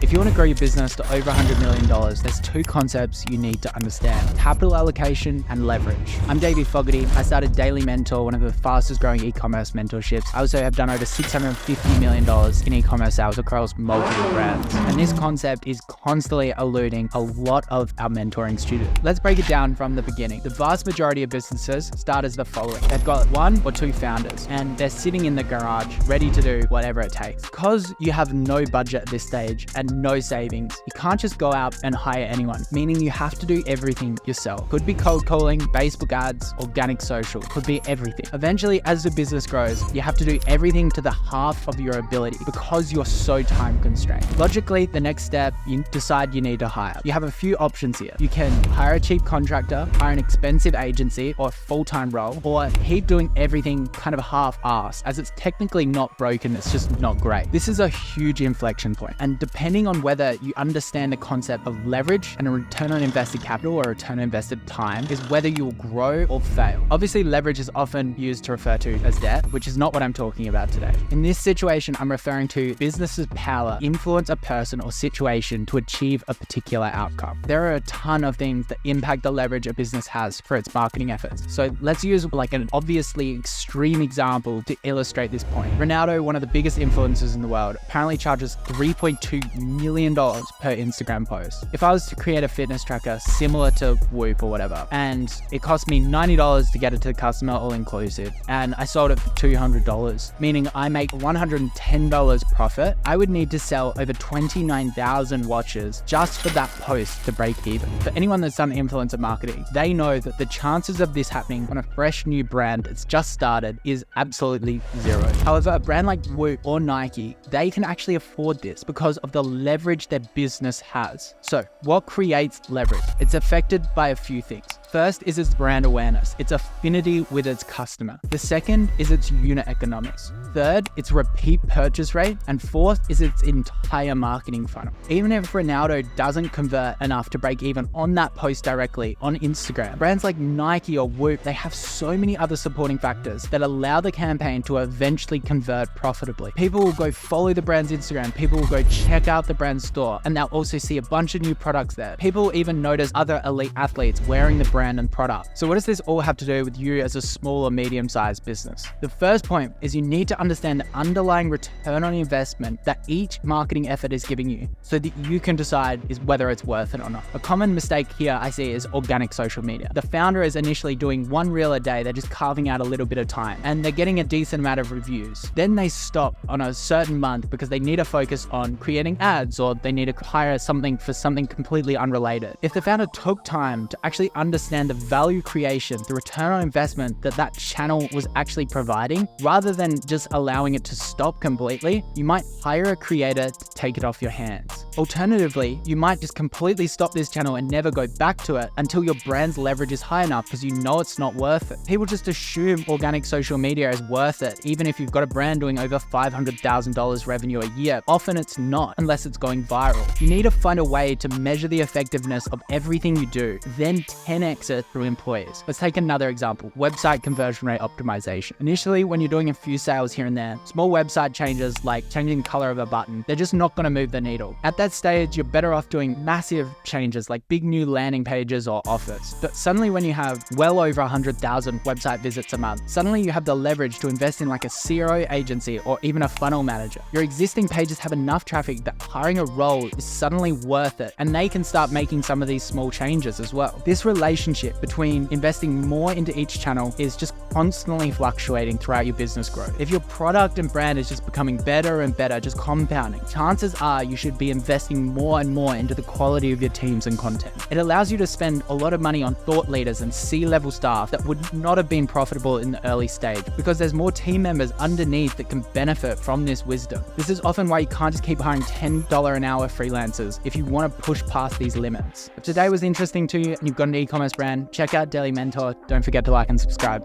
If you want to grow your business to over $100 million, there's two concepts you need to understand: capital allocation and leverage. I'm Davie Fogarty. I started Daily Mentor, one of the fastest growing e-commerce mentorships. I also have done over $650 million in e-commerce sales across multiple brands. And this concept is constantly eluding a lot of our mentoring students. Let's break it down from the beginning. The vast majority of businesses start as the following. They've got one or two founders and they're sitting in the garage ready to do whatever it takes. Because you have no budget at this stage and no savings, you can't just go out and hire anyone, meaning you have to do everything yourself. Could be cold calling, Facebook ads, organic social, could be everything. Eventually, as the business grows, you have to do everything to the half of your ability because you're so time constrained. Logically, the next step, you decide you need to hire. You have a few options here. You can hire a cheap contractor, hire an expensive agency or a full-time role, or keep doing everything kind of half-assed, as it's technically not broken, it's just not great. This is a huge inflection point, and depending on whether you understand the concept of leverage and a return on invested capital or return on invested time is whether you will grow or fail. Obviously, leverage is often used to refer to as debt, which is not what I'm talking about today. In this situation, I'm referring to business's power influence a person or situation to achieve a particular outcome. There are a ton of things that impact the leverage a business has for its marketing efforts. So let's use like an obviously extreme example to illustrate this point. Ronaldo, one of the biggest influencers in the world, apparently charges $3.2 million per Instagram post. If I was to create a fitness tracker similar to Whoop or whatever, and it cost me $90 to get it to the customer all inclusive, and I sold it for $200, meaning I make $110 profit, I would need to sell over 29,000 watches just for that post to break even. For anyone that's done influencer marketing, they know that the chances of this happening on a fresh new brand that's just started is absolutely zero. However, a brand like Whoop or Nike, they can actually afford this because of the leverage their business has. So what creates leverage? It's affected by a few things. First is its brand awareness, its affinity with its customer. The second is its unit economics. Third, its repeat purchase rate. And fourth is its entire marketing funnel. Even if Ronaldo doesn't convert enough to break even on that post directly on Instagram, brands like Nike or Whoop, they have so many other supporting factors that allow the campaign to eventually convert profitably. People will go follow the brand's Instagram, people will go check out the brand's store, and they'll also see a bunch of new products there. People will even notice other elite athletes wearing the brand and product. So what does this all have to do with you as a small or medium-sized business? The first point is you need to understand the underlying return on investment that each marketing effort is giving you so that you can decide is whether it's worth it or not. A common mistake here I see is organic social media. The founder is initially doing one reel a day, they're just carving out a little bit of time and they're getting a decent amount of reviews. Then they stop on a certain month because they need to focus on creating ads or they need to hire something for something completely unrelated. If the founder took time to actually understand the value creation, the return on investment that that channel was actually providing, rather than just allowing it to stop completely, you might hire a creator to take it off your hands. Alternatively, you might just completely stop this channel and never go back to it until your brand's leverage is high enough because you know it's not worth it. People just assume organic social media is worth it, even if you've got a brand doing over $500,000 revenue a year. Often it's not, unless it's going viral. You need to find a way to measure the effectiveness of everything you do, then 10x it through employees. Let's take another example: website conversion rate optimization. Initially, when you're doing a few sales here and there, small website changes like changing the color of a button, they're just not going to move the needle. At that stage, you're better off doing massive changes like big new landing pages or offers. But suddenly when you have well over 100,000 website visits a month, suddenly you have the leverage to invest in like a CRO agency or even a funnel manager. Your existing pages have enough traffic that hiring a role is suddenly worth it, and they can start making some of these small changes as well. This relationship between investing more into each channel is just constantly fluctuating throughout your business growth. If your product and brand is just becoming better and better, just compounding, chances are you should be investing more and more into the quality of your teams and content. It allows you to spend a lot of money on thought leaders and C-level staff that would not have been profitable in the early stage because there's more team members underneath that can benefit from this wisdom. This is often why you can't just keep hiring $10 an hour freelancers if you want to push past these limits. If today was interesting to you and you've got an e-commerce brand, check out Daily Mentor. Don't forget to like and subscribe.